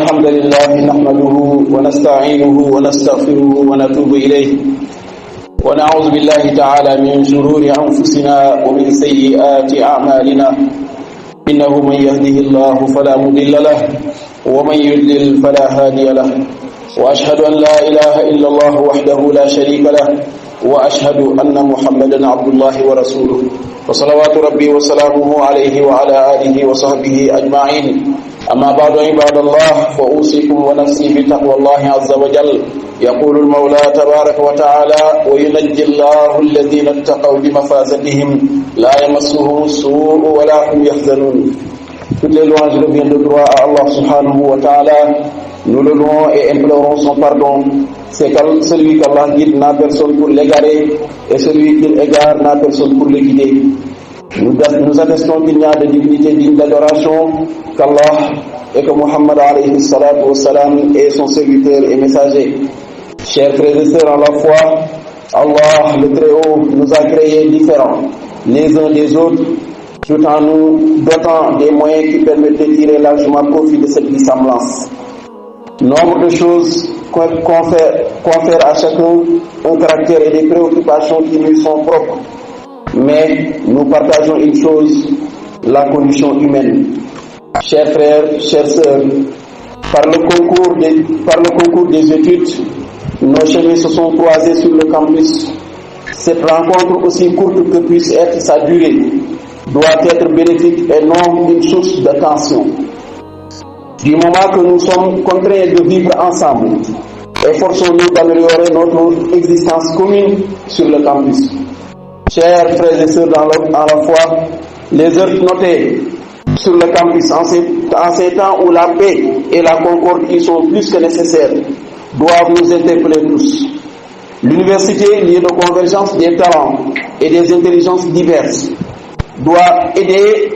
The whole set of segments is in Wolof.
الحمد لله نحمده ونستعينه ونستغفره ونتوب إليه ونعوذ بالله تعالى من شرور أنفسنا ومن سيئات أعمالنا إنه من يهده الله فلا مضل له ومن يضلل فلا هادي له وأشهد أن لا إله إلا الله وحده لا شريك له وأشهد أن محمدا عبد الله ورسوله وصلوات ربي وسلامه عليه وعلى آله وصحبه أجمعين أما بعد عباد الله فأوصيكم ونفسي بتقوى الله عز وجل يقول المولى تبارك وتعالى وينجي الله الذين اتقوا بمفازتهم لا يمسهم السوء ولا هم يحزنون. Toutes les louanges reviennent de droit à Allah subhanahu wa ta'ala. Nous le louons et implorons son pardon. C'est celui qu'Allah guide n'a personne pour l'égarer et celui qu'il égare n'a personne pour le guider. Nous attestons qu'il n'y a de divinité digne d'adoration qu'Allah et que Muhammad alayhi salatu wa salam est son serviteur et messager. Chers frères et sœurs en la foi, Allah le Très-Haut nous a créés différents les uns des autres tout en nous dotant des moyens qui permettent de tirer largement profit de cette dissemblance. Nombre de choses confèrent à chacun un caractère et des préoccupations qui lui sont propres. Mais nous partageons une chose, la condition humaine. Chers frères, chères sœurs, par le concours des études, nos chemins se sont croisés sur le campus. Cette rencontre, aussi courte que puisse être sa durée, doit être bénéfique et non une source de tension. Du moment que nous sommes contraints de vivre ensemble, efforçons-nous d'améliorer notre existence commune sur le campus. Chers frères et sœurs en la foi, les heures notées sur le campus en ces temps où la paix et la concorde y sont plus que nécessaires doivent nous interpeller tous. L'université, lieu de convergence des talents et des intelligences diverses, doit aider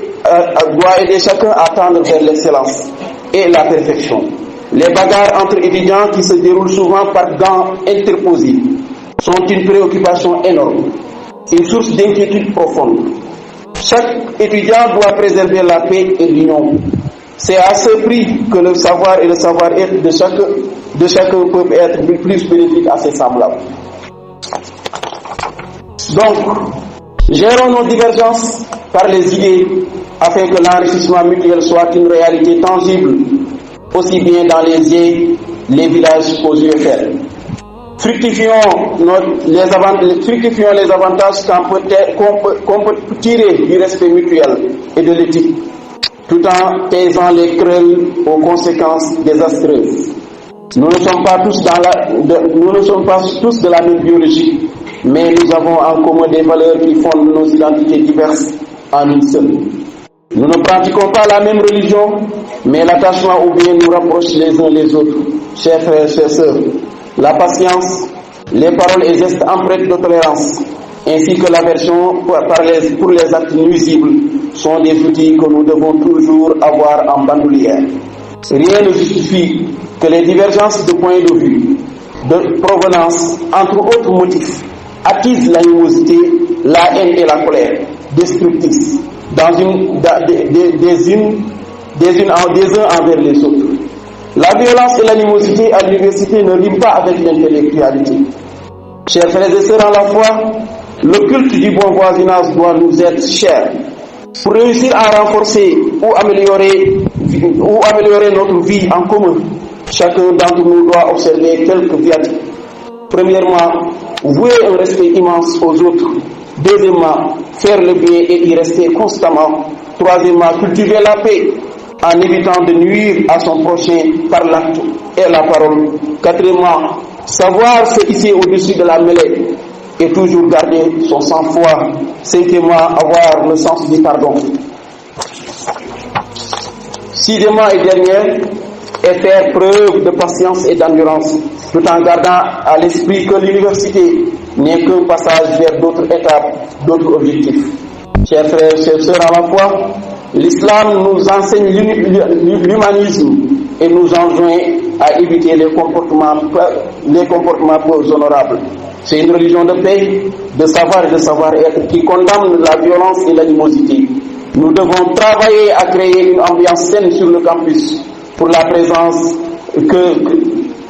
chacun à tendre vers l'excellence et la perfection. Les bagarres entre étudiants qui se déroulent souvent par gants interposés sont une préoccupation énorme, une source d'inquiétude profonde. Chaque étudiant doit préserver la paix et l'union. C'est à ce prix que le savoir et le savoir-être de chacun peuvent être plus bénéfiques à ses semblables. Donc, gérons nos divergences par les idées afin que l'enrichissement mutuel soit une réalité tangible, aussi bien dans les villages qu'aux yeux fermes. Fructifions les avantages qu'on peut tirer du respect mutuel et de l'éthique, tout en taisant les querelles aux conséquences désastreuses. Nous ne sommes pas tous de la même biologie, mais nous avons en commun des valeurs qui fondent nos identités diverses en une seule. Nous ne pratiquons pas la même religion, mais l'attachement au bien nous rapproche les uns les autres. Chers frères, chères sœurs, la patience, les paroles et gestes empreints de tolérance, ainsi que l'aversion pour les actes nuisibles sont des outils que nous devons toujours avoir en bandoulière. Rien ne justifie que les divergences de points de vue, de provenance, entre autres motifs, attisent l'animosité, la haine et la colère, destructrices, des uns envers les autres. La violence et l'animosité à l'université ne riment pas avec l'intellectualité. Chers frères et sœurs en la foi, le culte du bon voisinage doit nous être cher. Pour réussir à renforcer ou améliorer notre vie en commun, chacun d'entre nous doit observer quelques viatiques. Premièrement, vouer un respect immense aux autres. Deuxièmement, faire le bien et y rester constamment. Troisièmement, cultiver la paix en évitant de nuire à son prochain par l'acte et la parole. Quatrièmement, savoir se hisser au-dessus de la mêlée et toujours garder son sang-froid. Cinquièmement, avoir le sens du pardon. Sixièmement et dernier, et faire preuve de patience et d'endurance, tout en gardant à l'esprit que l'université n'est qu'un passage vers d'autres étapes, d'autres objectifs. Chers frères, chères sœurs en la foi, l'islam nous enseigne l'humanisme et nous enjoint à éviter les comportements peu honorables. C'est une religion de paix, de savoir et de savoir-être qui condamne la violence et l'animosité. Nous devons travailler à créer une ambiance saine sur le campus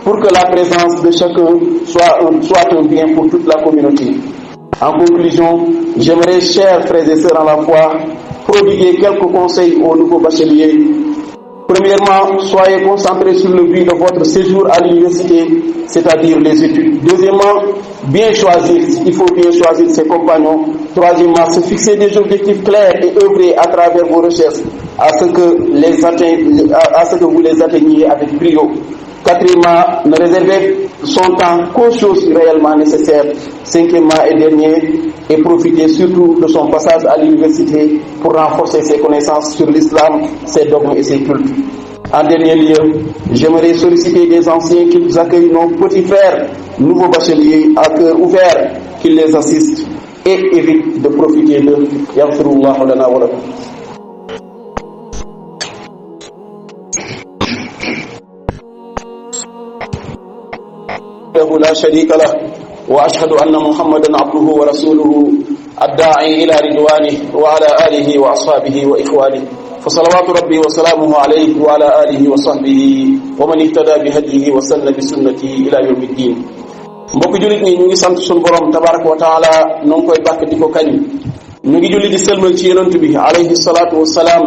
pour que la présence de chacun soit un bien pour toute la communauté. En conclusion, j'aimerais, chers frères et sœurs en la foi, prodiguer quelques conseils aux nouveaux bacheliers. Premièrement, soyez concentrés sur le but de votre séjour à l'université, c'est-à-dire les études. Deuxièmement, bien choisir, il faut bien choisir ses compagnons. Troisièmement, se fixer des objectifs clairs et œuvrer à travers vos recherches à ce que vous les atteigniez avec brio. Quatrièmement, ne réservez son temps qu'aux choses réellement nécessaires. Cinquièmement et dernier, et profitez surtout de son passage à l'université pour renforcer ses connaissances sur l'islam, ses dogmes et ses cultes. En dernier lieu, j'aimerais solliciter des anciens qu'ils accueillent nos petits frères, nouveaux bacheliers à cœur ouvert, qu'ils les assistent et évitent de profiter d'eux. Yaghfirullahu lana wa lakum. لا شريك له وأشهد أن محمدا عبده ورسوله الداعي إلى رضوانه وعلى آله وأصحابه وإخوانه فصلوات ربي وسلامه عليه وعلى آله وصحبه ومن اهتدى بهديه وسن بسنته إلى يوم الدين. mbokk julit ñi ñu ngi sant sunu borom tabaraka wa taala no ngi koy bàkk di ko kañ ñu ngi julli di sëlmal ci yonent bi alayhi salaatu wassalaam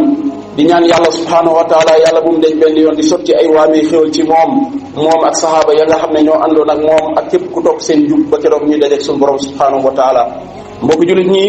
di ñaan yàlla subhanahu wa taala yàlla bu mu deñ benn yoon di sotti ay waamee xéwal ci moom ak sahaaba ya nga xam ne ñoo àndoon ak moom ak képp ku topp seen jub ba keroog ñu dajeek sunu borom subhanahu wa taala. mbokk julit ñi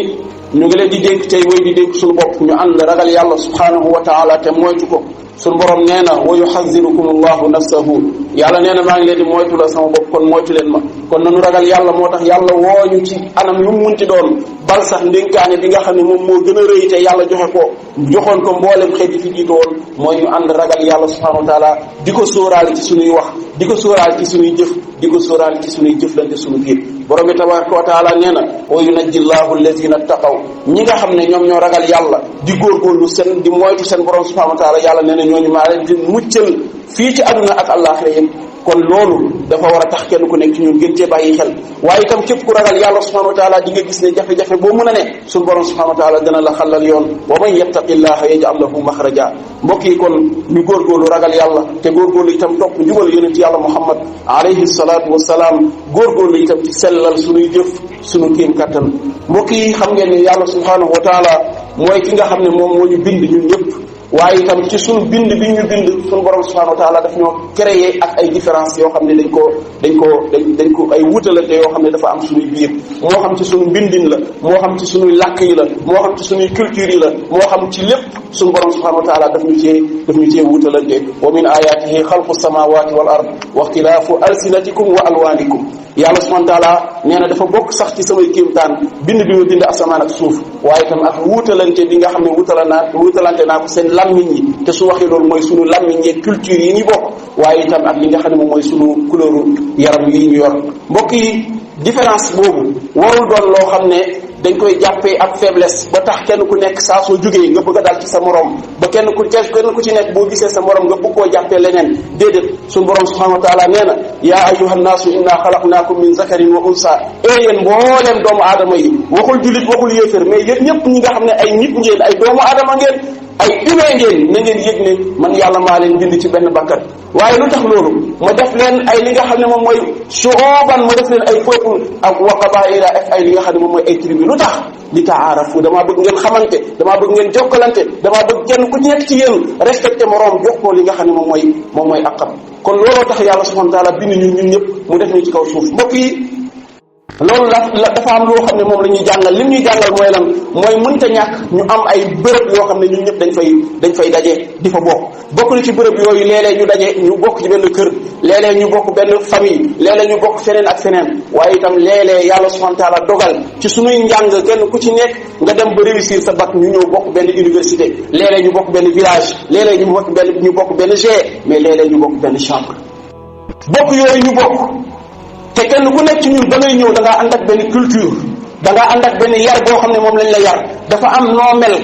ñu ngi leen di dénk tey way di dénk sunu bopp ñu ànd ragal yàlla subhanahu wa taala te moytu ko. sunu borom nee na wa yuhazzirukum allahu nafsahu yàlla nee na maa ngi leen di moytu la sama bopp kon moytu leen ma kon nanu ragal yàlla moo tax yàlla wooñu ci anam yu munti doon bal sax ndénkaane bi nga xam ne moom moo gën a rëy te yàlla joxoon ko mboolem xeet yi fi jiitu woon mooy ñu ànd ragal yàlla subhanahu wa taala di ko sóoraale ci suñuy wax di ko sóoraale ci suñuy jëf di ko sóoraale ci suñuy jëflante suñu biir borom bi tabaraka wa taala nee na wa yunajji llahu allazina taqaw ñi nga xam ne ñoom ñoo ragal yàlla di góorgóorlu seen di moytu seen borom subhanahu wa taala yàlla nee na ñooñu maa leen di muccal fii ci àdduna ak àllaaxira yëpp kon loolu dafa war a tax kenn ku nekk ci ñun gën cee bàyyi xel waaye itam képp ku ragal yàlla subhanahu wa taala di nga gis ne jafe-jafe boo mën a ne suñu borom subhanahu wa taala dana la xalal yoon wa man yattaqillaha yaj'al lahu maxraja mbokk yi kon ñu góorgóorlu ragal yàlla te góorgóorlu itam topp njubal yonent yàlla muhammad alayhi salaatu wasalaam góorgóorlu itam ci sellal suñuy jëf suñu kéem kattan mbokk yi xam ngeen ne yàlla subhanahu wa taala mooy ki nga xam ne moom moo ñu bind ñun ñëpp waaye itam ci suñu bind bi ñu bind suñu borom subhanahu wa taala daf ñoo créé ak ay différence yoo xam ne dañ ko ay wutalante yoo xam ne dafa am suñuy biir moo xam ci suñu mbindin la moo xam ci suñuy làkk yi la moo xam ci suñuy culture yi la moo xam ci lépp suñu borom subhanahu wa taala daf ñu cee wutalante wa min ayatihi xalqu samawati wal ard wa ixtilaafu alsinatikum wa alwanikum yàlla subhanahu wa taala nee na dafa bokk sax ci samay kéemtaan bind bi ma bind asamaan ak suuf waaye itam ak wutalante bi nga xam ne wutalante naa ko seen lammiñ yi te su waxee loolu mooy sunu lammiñ yeeg culture yi ñu bokk waaye itam ak li nga xam ne moom mooy sunu couleur yaram yi ñu yor mbokk yi différence boobu warul doon loo xam ne dañ koy jàppee ak faiblesse ba tax kenn ku nekk saa soo jógee nga bëgg a dal ci sa morom ba kenn ku ci nekk boo gisee sa morom nga bëgg koo jàppee leneen déedéet suñu borom subhanahu wa taala nee na yaa ayyuhan naasu inna xalaqnaakum min zakarin wa unsa yéen mbooleem doomu aadama yi waxul julit waxul yéefér mais yéen ñëpp ñi nga xam ne ay nit ngeen ay doomu aadama ngeen ay humain ngeen na ngeen yëg ne man yàlla maa leen bind ci benn bakkat waaye lu tax loolu ma def leen ay li nga xam ne moom mooy shu'uban ma def leen ay peuple ak wa qabaa'ila ak ay li nga xam ne moom mooy ay tribu lu tax li ta'aarafu damaa bëgg ngeen xamante damaa bëgg ngeen jokkalante damaa bëgg kenn ku ci nekk ci yéen respecté moroom jox ko li nga xam ne moom mooy aqam kon looloo tax yàlla subhanahu wa ta'ala bind ñun ñëpp mu def ñu ci kaw suuf mbokk yi loolu dafa am loo xam ne moom la ñuy jàngal lim ñuy jàngal mooy lan mooy mënta ñàkk ñu am ay bërëb yoo xam ne ñun ñëpp dañ fay daje di fa bokk na ci bërëb yooyu léeg-léeg ñu daje ñu bokk ci benn kër léeg-léeg ñu bokk benn famille léeg-léeg ñu bokk feneen ak feneen waaye itam léeg-léeg yàlla subhanahu wa ta'ala dogal ci suñuy njàng kenn ku ci nekk nga dem ba réussir sa bac ñu ñëw bokk benn université léeg-léeg ñu bokk benn village léeg-léeg ñu bokk benn G mais léeg-léeg ñu bokk benn chambre bokk yooyu ñu bokk te kenn ku nekk ci ñun ba ngay ñëw da ngaa ànd ak benn culture da ngaa ànd ak benn yar boo xam ne moom lañ la yar dafa am noo mel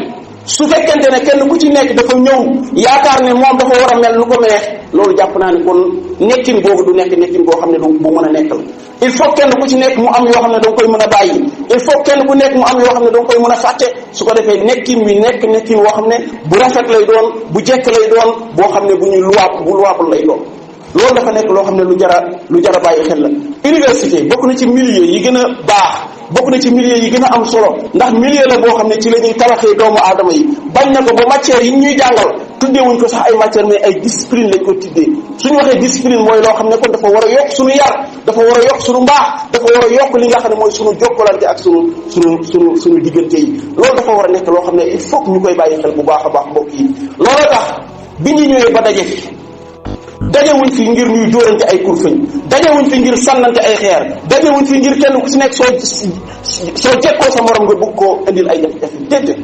su fekkente ne kenn ku ci nekk dafa ñëw yaakaar ne moom dafa war a mel lu ko neex loolu jàpp naa ne kon nekkin boobu du nekk nekkin boo xam ne du bu mën a nekk la. il faut kenn ku ci nekk mu am yoo xam ne da nga koy mën a bàyyi il faut kenn ku nekk mu am yoo xam ne da nga koy mën a fàtte su ko defee nekkin wi nekk nekkin woo xam ne bu rafet lay doon bu jekk lay doon boo xam ne bu ñuy luwaabul lay doon. loolu dafa nekk loo xam ne lu jara bàyyi xel la. université bokk na ci milieu yi gën a baax bokk na ci milieu yi gën a am solo ndax milieu la boo xam ne ci la ñuy tabaxee doomu aadama yi bañ na ko ba matière yi ñuy jàngal tuddeewuñ ko sax ay matière mais ay discipline lañ ko tuddee. suñu waxee discipline mooy loo xam ne kon dafa war a yokk suñu yar dafa war a yokk suñu mbaax dafa war a yokk li nga xam ne mooy suñu jokkalante ak suñu diggante yi loolu dafa war a nekk loo xam ne il faut que ñu koy bàyyi xel bu baax a baax mbokk yi. loolu tax bi ñu ñëwee ba daje fi dajewuñ fi ngir ñuy dóorante ay kurfañ dajewuñ fi ngir sànnante ay xeer dajewuñ fi ngir kenn ku ci nekk soo jekkoo sa morom nga bëgg koo indil ay jafe-jafe déedéet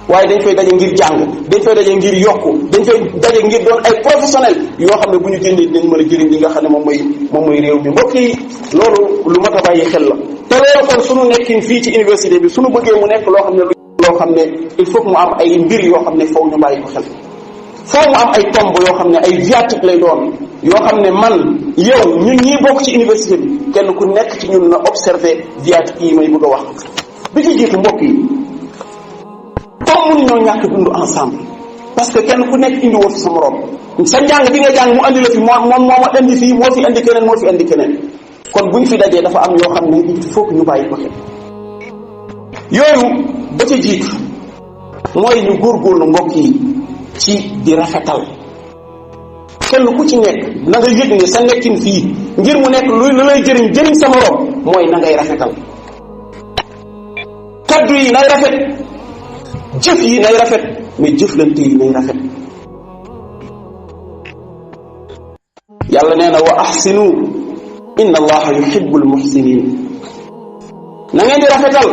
waaye dañ fay daje ngir jàng dañ fay daje ngir yokku dañ fay daje ngir doon ay professionnel yoo xam ne bu ñu génnee dinañ mën a jëriñ li nga xam ne moom mooy réew mi mbokk yi loolu lu mat a bàyyi xel la. te loolu kon suñu nekkin fii ci université bi suñu bëggee mu nekk loo xam ne il faut que mu am ay mbir yoo xam ne foofu ñu bàyyi ko xel. foo mu am ay tomb yoo xam ne ay viatique lay doon yoo xam ne man yow ñun ñii bokk ci université bi kenn ku nekk ci ñun na observé viatique yi may bëgg a wax. bi ci jiitu mbokk yi comme mënuñoo ñàkk dund ensemble parce que kenn ku nekk indi woo fi sa morom sa njàng bi nga jàng mu andi la fi moom moo ma indi fii moo fi indi keneen kon buñ fi dajee dafa am yoo xam ne il faut que ñu bàyyi ko xel. yooyu ba ca jiitu mooy ñu góorgóorlu mbokk yi ci di rafetal kenn ku ci nekk na nga yëg ne sa nekkin fii ngir mu nekk lu lay jëriñ sa morom mooy na ngay rafetal. kaddu yi nay rafet jëf yi nay rafet mais jëflante yi nay rafet. yàlla nee na wa ahsinu inna allaha yuhibbul muhsinin na ngeen di rafetal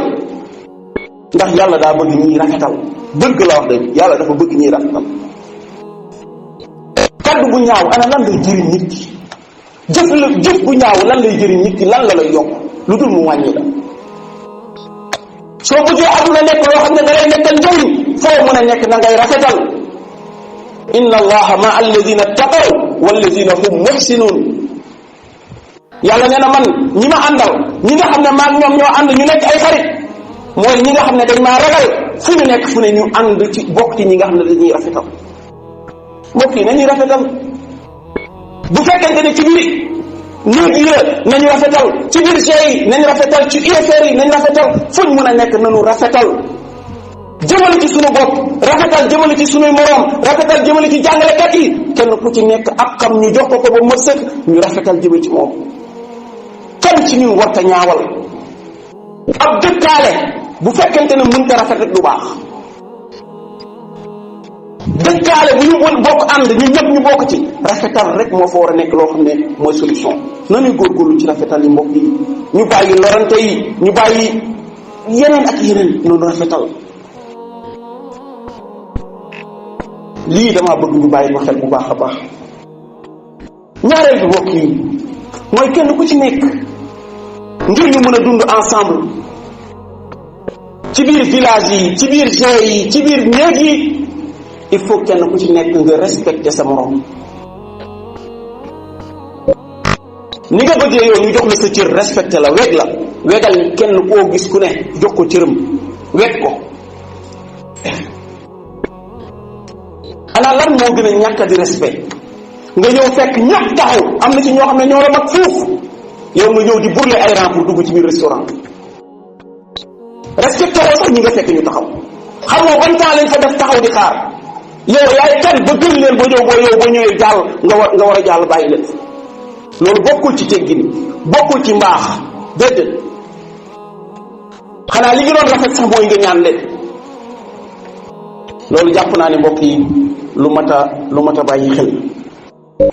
ndax yàlla daa bëgg ñiy rafetal bëgg la wax de yàlla dafa bëgg ñiy rafetal. kaddu bu ñaaw ana lan lay jëriñ nit ki jëf bu ñaaw lan lay jëriñ nit ki lan la lay yokk lu dul mu wàññi la. soo bëggee aduna nekk loo xam ne da lay nekkal njëriñ foo mën a nekk na ngay rafetal. inna allaha ma alladina taqaw walladina hum muhsinun yàlla nee na man ñi ma àndal ñi nga xam ne maag ñoom ñoo ànd ñu nekk ay xarit mooy ñi nga xam ne dañ maa ragal fu ñu nekk fu ne ñu ànd ci bokk ci ñi nga xam ne dañuy rafetal. mbokk yi nañuy rafetal bu fekkente ne ci biir néeg yi la nañu rafetal ci biir GIE yi nañu rafetal ci UFR yi nañu rafetal fuñ mën a nekk nañu rafetal jëmale ci sunu bopp rafetal jëmale ci sunuy moroom rafetal jëmale ci jàngalekat yi kenn ku ci nekk ak xam ñu jox ko ba mu sëkk ñu rafetal jëmale ci moom. kenn ci ñun warta ñaawal ab dëkkaale bu fekkente ne mënta rafet rek du baax. dëkkaale bu ñu bokk ànd ñu ñëpp ñu bokk ci rafetal rek moo fa war a nekk loo xam ne mooy solution. nañuy góorgóorlu ci rafetal yi mbokk yi ñu bàyyi lorante yi ñu bàyyi yeneen ak yeneen noonu rafetal. lii damaa bëgg ñu bàyyi ko xel bu baax a baax. ñaareel bi mbokk yi mooy kenn ku ci nekk ngir ñu mën a dund ensemble ci biir village yi ci biir GIE yi ci biir néeg yi il faut kenn ku ci nekk nga respecter sa morom. ni nga bëggee yow ñu jox la sa cër respecté la wegal kenn koo gis ku ne jox ko cëram weg ko. ana lan moo gën a ñàkk di respect nga ñëw fekk ñëpp taxaw am na ci ñoo xam ne ñoo la mag fuuf yow nga ñëw di brûler ay rang pour dugg ci biir restaurant respecté woo sax ñi nga fekk ñu taxaw xamoo ban temps lañ fa def taxaw di xaar yow yaay kan ba gën leen ba ñëw boo ñëwee jàll nga war a jàll bàyyi leen loolu bokkul ci teggin bokkul ci mbaax déedéet xanaa li ngi doon rafet sax mooy nga ñaan leen. loolu jàpp naa ne mbokk yi lu mat a bàyyi xel.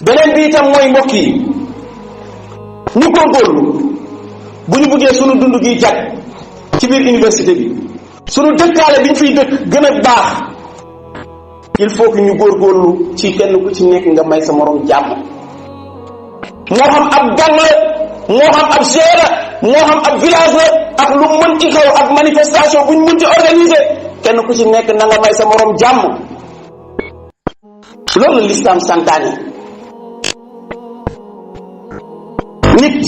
beneen bi itam mooy mbokk yi ñu góorgóorlu bu ñu bëggee sunu dund gi jag ci biir université bi sunu dëkkaale bi ñu fiy dëkk gën a baax il faut que ñu góorgóorlu ci kenn ku ci nekk nga may sa morom jàmm. moo xam ab gang la moo xam ab GIE la moo xam ab village la ak lu mën ci xew ak manifestation bu ñu mën ci organiser kenn ku ci nekk na nga may sa morom jàmm. loolu la lislaam santaane. nit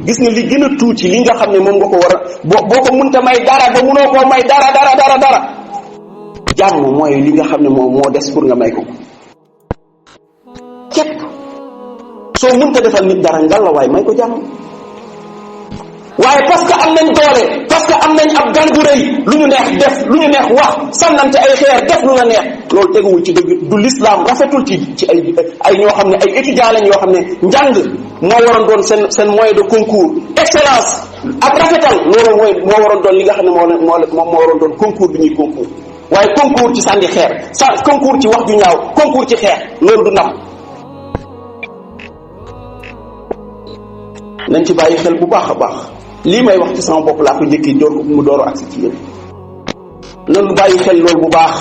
gis nga li gën a tuuti li nga xam ne moom nga ko war a boo ko mënta may dara ba mënoo koo may dara jàmm mooy li nga xam ne moo des pour nga may ko képp. soo mënta defal nit dara ngal la waaye may ko jàmm. waaye parce que am nañ doole, parce que am nañ ab gan bu rëy, lu ñu neex def, lu ñu neex wax, sànnante ay xeer def lu la neex, loolu teguwul ci dëgg. Du l'islam rafetul ci ay ñoo xam ne ay étudiants lañ yoo xam ne njàng moo waroon doon seen moyen de concours, excellence ak rafetal loolu moo waroon doon li nga xam ne moo waroon doon concours bi ñuy concours. waaye concours ci sànni xeer, concours ci wax ju ñaaw, concours ci xeex, loolu du ndam. nañ ci bàyyi xel bu baax a baax. lii may wax ci sama bopp laa ko njëkkee mu dooru agsi ci yéen. nanu bàyyi xel loolu bu baax.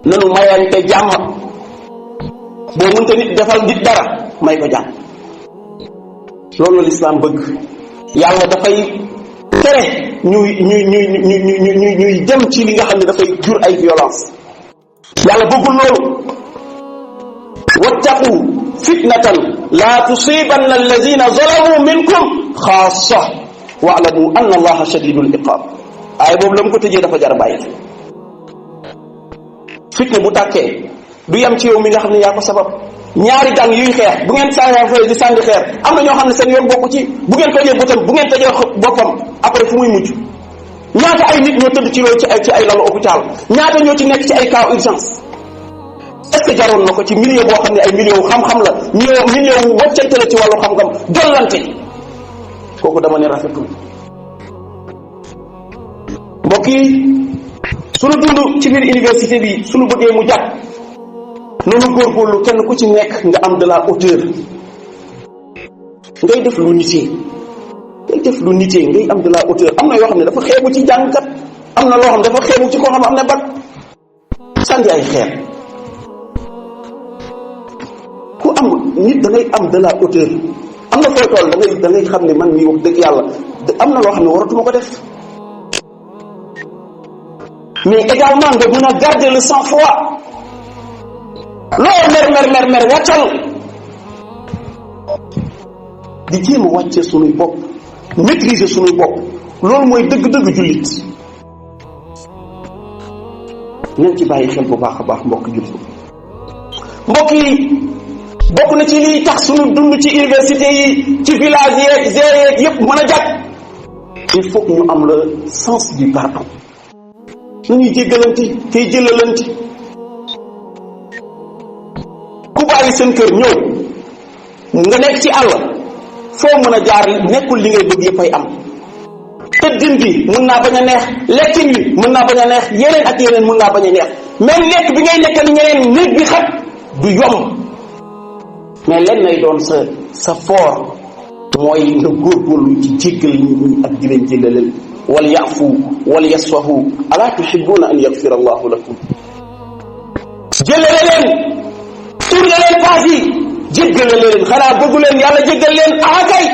nanu mayante jàmm. boo mënta nit defal nit dara may ko jàmm. loolu la lislaam bëgg. yàlla dafay tere ñuy dem ci li nga xam ne dafay jur ay violence. yàlla bëggul loolu. wattaqu fitnatan la tusibanna alladina zalamu minkum xaasa waalamu anna allaha shadidul iqab. aaya boobu la mu ko tëjee dafa jar a bàyyi. fitna bu tàkkee du yem ci yow mi nga xam ne yaa ko sabab. ñaari gang yuy xeex bu ngeen sànni fay di sànni xeer am na ñoo xam ne seen yoon bokku ci. bu ngeen tojee bëtam bu ngeen tojee boppam après fu muy mujj. ñaata ay nit ñoo tëdd ci loolu ci ay lalu hôpital, ñaata ñoo ci nekk ci ay cas urgence. est-ce que jaroon na ko ci milieu boo xam ne ay milieu xam-xam la, milieu wàccante la ci wàllu xam-xam dollante. kooku dama ne rafetul. mbokk yi sunu dund ci biir université bi sunu bëggee mu jàpp noonu góorgóorlu kenn ku ci nekk nga am de la hauteur. ngay def lu nitee ngay am de la hauteur. am na yoo xam ne dafa xeebu ci jàngkat, am na loo xam ne dafa xeebu ci koo xam am ne bat sànni ay xeer. ku am nit da ngay am de la hauteur. am na fooy tool da ngay xam ne man mii wax dëgg yàlla am na loo xam ne waratuma ko def. mais également nga mën a garder le sang-froid. loo mer wàccal. di jéem a wàcce sunuy bopp, maîtriser sunuy bopp, loolu mooy dëgg-dëgg jullit. nañ ci bàyyi xel bu baax a baax mbokk jullit. mbokk yi bokk na ci liy tax sunu dund ci université yi, ci village yeeg yeeg yépp mën a jàpp. il faut que ñu am le sens du pardon. nañuy jéggalante tey jëlalante. ku bàyyi seen kër ñëw nga nekk ci àll foo mën a jaar nekkul li ngay bëgg yëpp ay am. tëddin bi mën naa bañ a neex, lekkin bi mën naa bañ a neex, yeneen ak yeneen mën naa bañ a neex. même nekk bi ngay nekkal ñeneen néeg bi xat du yomb. mais len nay doon sa fort mooy nga góorgóorlu ci jéggal nit ñi ak di leen jéggalal. wal yafu wal yasfahu ala tuhibbuna an yaghfira allahu lakum. jëlale leen tourné leen paas yi jéggale leen. xanaa bëggu leen yàlla jéggal leen kay.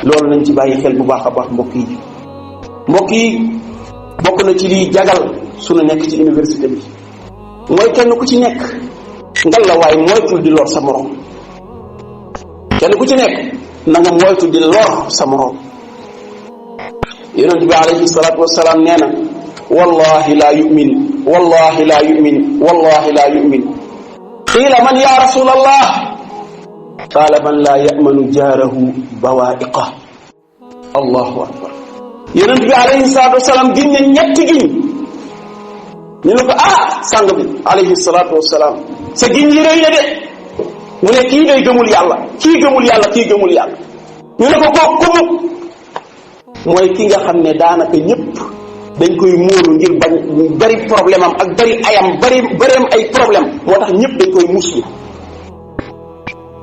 loolu nañ ci bàyyi xel bu baax a baax mbokk yi. mbokk yi bokk na ci liy jagal sunu nekk ci université bi mooy kenn ku ci nekk ngal la waaye moytul di lor sa morom. kenn ku ci nekk na nga moytu di lor sa morom. yonent bi alayhi salaatu wasalaam nee na wallahi la yu'min wallahi la yu'min wallahi la yu'min. qiila man ya rasulallah qaala man la ya'manu jaarahu bawaa'iqa. allahu akbar. yonent bi alayhi salaatu wasalaam giñ ne ñetti giñ. ñu ne ko sang bi alayhi salaatu wasalaam sa giñ yi rëy na de. mu ne kii day gëmul yàlla, kii gëmul yàlla, kii gëmul yàlla. ñu ne ko kooku kumu mooy ki nga xam ne daanaka ñëpp dañ koy móolu ngir bañ bari problème am ak bari ayam bariam ay problème moo tax ñëpp dañ koy muslu.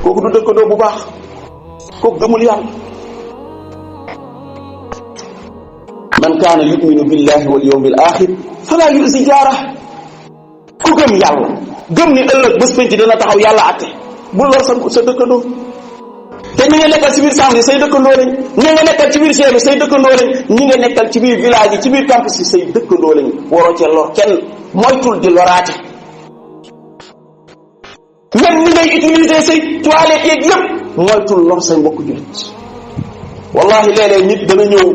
kooku du dëkkandoo bu baax, kooku gëmul yàlla. man kaana yuminu billahi wal yawmil axir fala yuzi jaarah. ku gëm yàlla gëm ni ëllëg bés penc dina taxaw yàlla atte bu lor sa dëkkandoo. te ñi nga nekkal ci biir centre yi say dëkkandoo lañ, ñi nga nekkal ci biir chef bi say dëkkandoo lañ, ñi nga nekkal ci biir village yi ci biir campus yi say dëkkandoo lañ. waroo cee lor kenn, moytul di loraate. même ni ngay utiliser say toilette yeeg yëpp moytul lor say mbokk jullit. wallahi léeg-léeg nit dana ñëw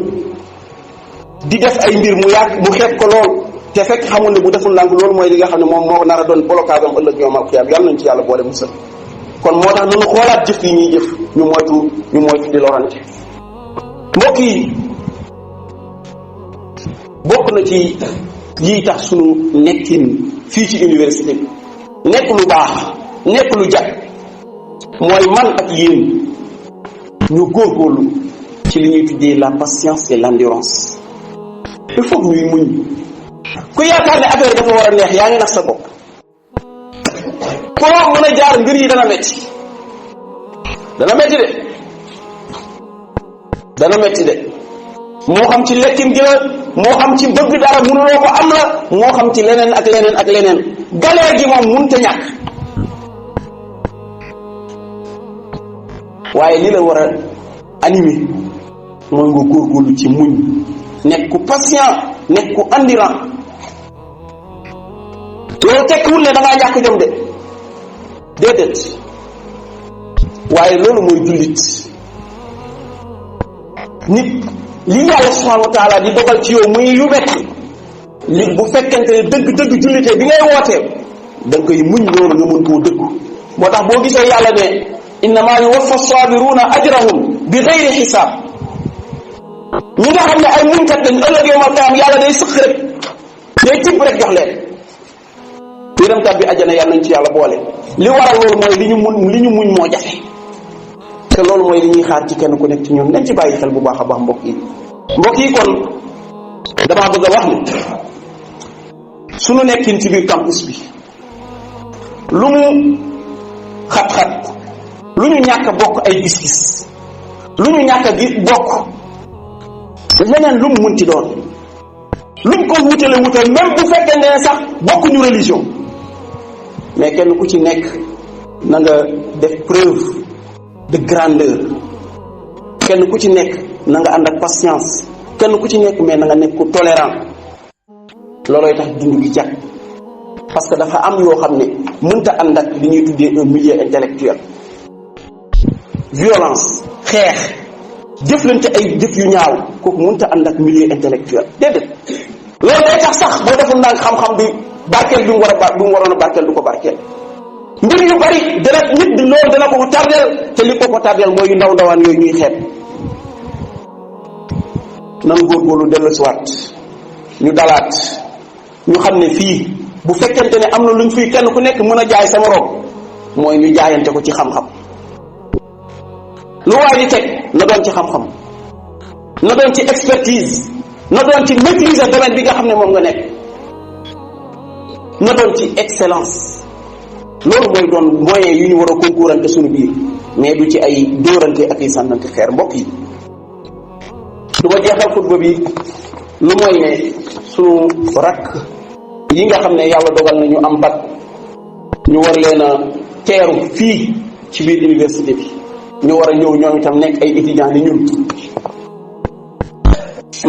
di def ay mbir mu yàgg mu xeeb ko lool te fekk xamul ne bu deful ndànk loolu mooy li nga xam ne moom moo nar a doon blocage am ëllëg yawmal qiyaam. yàlla nañ ci yàlla boole musal. kon moo tax nañu xoolaat jëf yi ñuy jëf, ñu moytu di lorante. mbokk yi, bokk na ci lii tax sunu nekkin fii ci université bi nekk lu baax, nekk lu jag, mooy man ak yéen ñu góorgóorlu ci li ñuy tuddee la patience et l'endurance. il faut ñuy muñ. ku yaakaar ne affaire dafa war a neex yaa ngi nax sa bopp. foo mën a jaar mbir yi dana metti de moo xam ci lekkin gi la, moo xam ci bëgg dara mënuloo ko am la, moo xam ci leneen ak leneen ak leneen. galère gi moom mënut a ñàkk. waaye li la war a animé mooy nga góorgóorlu ci muñ, nekk ku patient, nekk ku endurant. loolu tekkiwul ne da ngaa ñàkk jom de déedéet, waaye loolu mooy jullit. nit li yàlla subhanahu wa taala di dogal ci yow muy yu metti li bu fekkente ne dëgg jullite bi ngay wootee da nga koy muñ loolu nga mën koo dëggu. moo tax boo gisee yàlla ne innama yuwaffa sabiruna ajrahum bi ghayri xisaab. ñi nga xam ne ay muñkat lañ ëllëg yawmal qiyaam yàlla day sëq rek, day tibb rek jox leen. yërëmkat bi àjjana yàlla nañ ci yàlla boole. li waral loolu mooy li ñu muñ moo jafe. te loolu mooy li ñuy xaar ci kenn ku nekk ci ñoom. nañ ci bàyyi xel bu baax a baax mbokk yi kon damaa bëgg a wax ni sunu nekkin ci biir campus bi lu mu xat-xat, lu ñu ñàkk bokk ay gis-gis, lu ñu ñàkk bokk leneen lu mu munti doon, luñ ko wutale même bu fekkee ne sax bokkuñu religion, mais kenn ku ci nekk na nga def preuve de grandeur. kenn ku ci nekk na nga ànd ak patience, kenn ku ci nekk mais na nga nekk ku tolérant. loolooy tax dund gi jag, parce que dafa am yoo xam ne mënta ànd ak li ñuy tuddee un milieu intellectuel. violence, xeex, jëflante ay jëf yu ñaaw, kooku mënta ànd ak milieu intellectuel déedéet. loolu day tax sax boo deful ndànk xam-xam bi barkeel bi mu waroon a barkeel du ko barkeel. mbir yu bari dana nit di loolu dana ko tardeel, te li ko tardeel mooy yu ndaw ndawaan yooyu ñuy xeeb. nan góorgóorlu dellusiwaat, ñu dalaat, ñu xam ne fii bu fekkente ne am na luñ fii kenn ku nekk mën a jaay sa morom, mooy ñu jaayante ko ci xam-xam. lu waay di teg na doon ci xam-xam, na doon ci expertise, na doon ci maîtriser domaine bi nga xam ne moom nga nekk, na doon ci excellence. loolu mooy doon moyen yu ñu war a concourante suñu biir, mais du ci ay dóorante ak ay sànnante xeer. mbokk yi, du ma jeexal xutba bi lu mooy ne suñu rakk yi nga xam ne yàlla dogal na ñu am bac, ñu war leen a teeru fii ci biir université bi, ñu war a ñëw ñoom itam nekk ay étudiants ni ñun.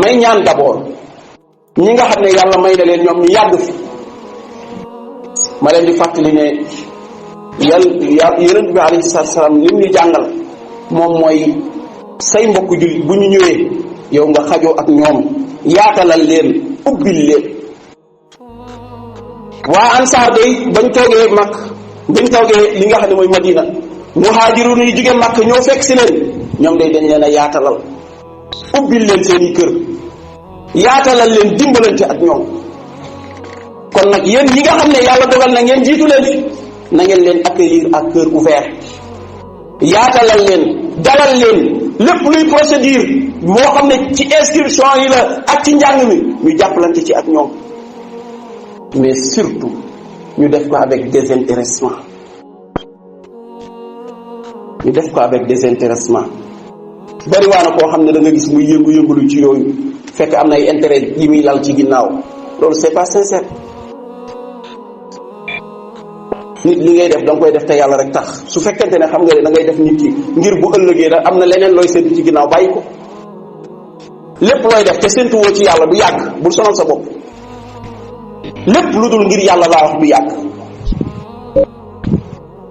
may ñaan d'abord ñi nga xam ne yàlla may na leen ñoom ñu yàgg fi, ma leen di fàttali ne yonent bi alayhi salaam lim ñu jàngal moom mooy say mbokk jullit bu ñu ñëwee yow nga xajoo ak ñoom, yaatalal leen, ubbil leen. waa ansaar day bañ toogee li nga xam ne mooy Madina, muhaajiruun yi jóge Makka ñoo fekk si leen, ñoom day dañ leen a yaatalal, ubbil leen seeni kër, yaatalal leen, dimbalante ak ñoom. kon nag yéen ñi nga xam ne yàlla dogal na ngeen jiitu leen fi, na ngeen leen accueillir à cœur ouvert, yaatalal leen, dalal leen. lépp luy procédure moo xam ne ci inscription yi la ak ci njàng mi ñu jàppalante ci ak ñoom, mais surtout ñu def ko avec désintéressement. bari waa na koo xam ne da nga gis muy yëngu-yëngulu ci yooyu fekk am na ay intérêt yi muy lal ci ginnaaw. loolu c'est pas sincère. nit li ngay def da nga koy def te yàlla rek tax. su fekkente ne xam nga ne da ngay def nit ki ngir bu ëllëgee da am na leneen looy séntu ci ginnaaw bàyyi ko. lépp looy def te séntuwoo ci yàlla du yàgg bul sonal sa bopp. lépp lu dul ngir yàlla laa wax du yàgg.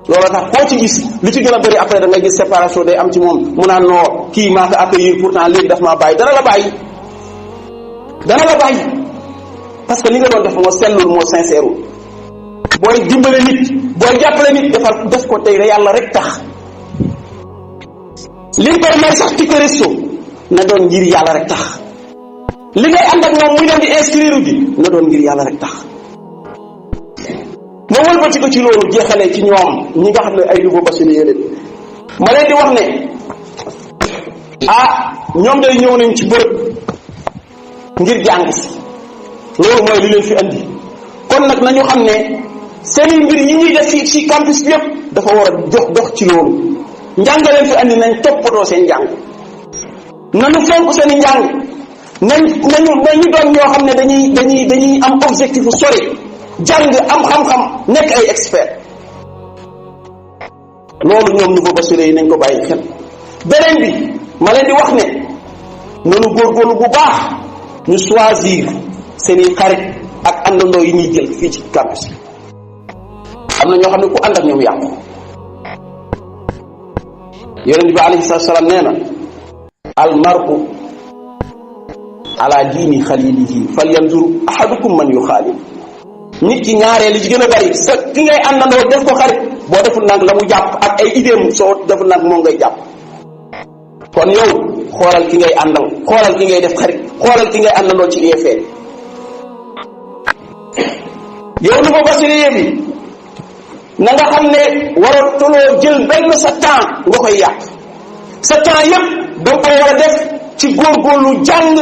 loolu tax koo ci gis lu ci gën a bëri après da ngay gis séparation day am ci moom mu naan noo kii maa ko accueillir pourtant léegi daf maa bàyyi dana la bàyyi. parce que li nga doon def moo sellul moo sincère. booy dimbale nit booy jàppale nit def ko tey yàlla rek tax. li nga koy may sax ticket resto na doon ngir yàlla rek tax. li ngay ànd ak moom muy dem di inscrire ji na doon ngir yàlla rek tax. ma wëlbati ko ci loolu jeexalee ci ñoom ñi nga xam ne ay nouveau bachelier leen ma leen di wax ne ñoom day ñëw nañ ci bërëb ngir jàng si loolu mooy li leen fi andi kon nag nañu xam ne seeni mbir yi ñuy def ci campus bi yëpp dafa war a dox ci loolu njàng leen fi andi nañ toppatoo seen njàng nañu fonk seen i njàng nañu doon ñoo xam ne dañuy am objectif sori jàng am xam-xam nekk ay expert loolu ñoom nouveau bachelier yi nañ ko bàyyi xel. beneen bi ma leen di wax ne nanu góorgóorlu bu baax ñu choisir seeni xarit ak àndandoo yi ñuy jël fii ci campus bi. am na ñoo xam ne ku ànd ak ñoom yàqu. yonent bi alayhi salaam nee na al mar'u ala diini xalilihi falyanzur ahadukum man yuxaalil. nit ki ñaareel li ci gën a bari sa ki ngay àndandoo def ko xarit boo deful nag la mu jàpp ak ay idéem soo deful nag moom ngay jàpp. kon yow xoolal ki ngay àndal xoolal ki ngay def xarit xoolal ki ngay àndandoo ci IEFR. yow nu ko bachelier bi na nga xam ne waratuloo jël benn sa temps nga koy yàq sa temps yépp danga ko war a def ci góorgóorlu jàng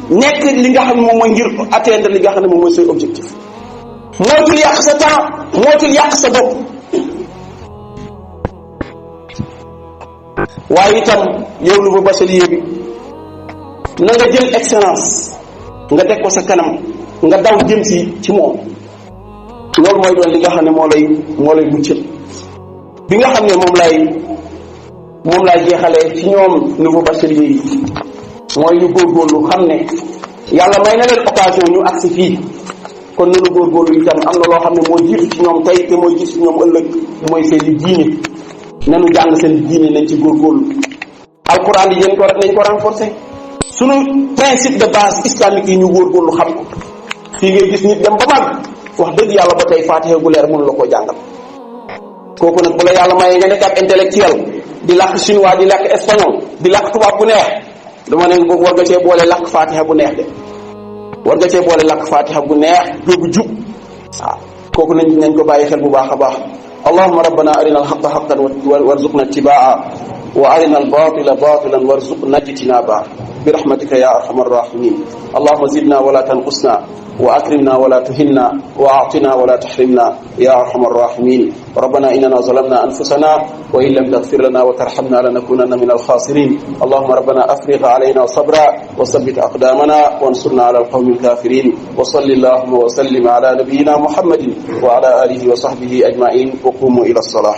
nekk li nga xam ne moom mooy ngir atteindre li nga xam ne moom mooy say objectif. mootul yàq sa temps mootul yàq sa bopp. waaye itam yow lu ba bachelier bi na nga jël excellence nga teg ko sa kanam nga daw jëm ci moom. loolu mooy doon li nga xam ne moo lay muccal. bi nga xam ne moom laay jeexalee ci ñoom nouveau bachelier yi mooy ñu góorgóorlu xam ne yàlla may na leen occasion ñu agsi fii kon nanu góorgóorlu itam am na loo xam ne moo jiitu ci ñoom tey te mooy jiitu ci ñoom ëllëg mooy seen di diine nanu jàng seen diine nañ ci góorgóorlu. alquran yi nañ ko renforcer sunu principe de base islamique yi ñu góorgóorlu xam ko. fii ngay gis nit dem ba mag wax dëgg yàlla ba tey fatiha gu leer mënu la koo jàngal. kooku nag bu la yàlla mayee nga nekk ab intellectuel di làkk chinois di làkk espagnol di làkk tubaab bu neex dama ne war nga cee boole làkk fatiha bu neex de war nga cee boole làkk fatiha bu neex jógu jub waaw kooku nañ ko bàyyi xel bu baax a baax. allahumma rabbana arina alxaqa xaqan warzuqna ittibaa wa arina albatila batilan warzuqna ijtinaba bi rahmatika ya arhamar rahimin. allahumma zidna wala tanqusna وأكرمنا ولا تهنا وأعطنا ولا تحرمنا يا أرحم الراحمين. ربنا إننا ظلمنا أنفسنا وإن لم تغفر لنا وترحمنا لنكونن من الخاسرين. اللهم ربنا أفرغ علينا صبرا وثبت أقدامنا وانصرنا على القوم الكافرين. وصل اللهم وسلم على نبينا محمد وعلى آله وصحبه أجمعين وقوموا إلى الصلاة.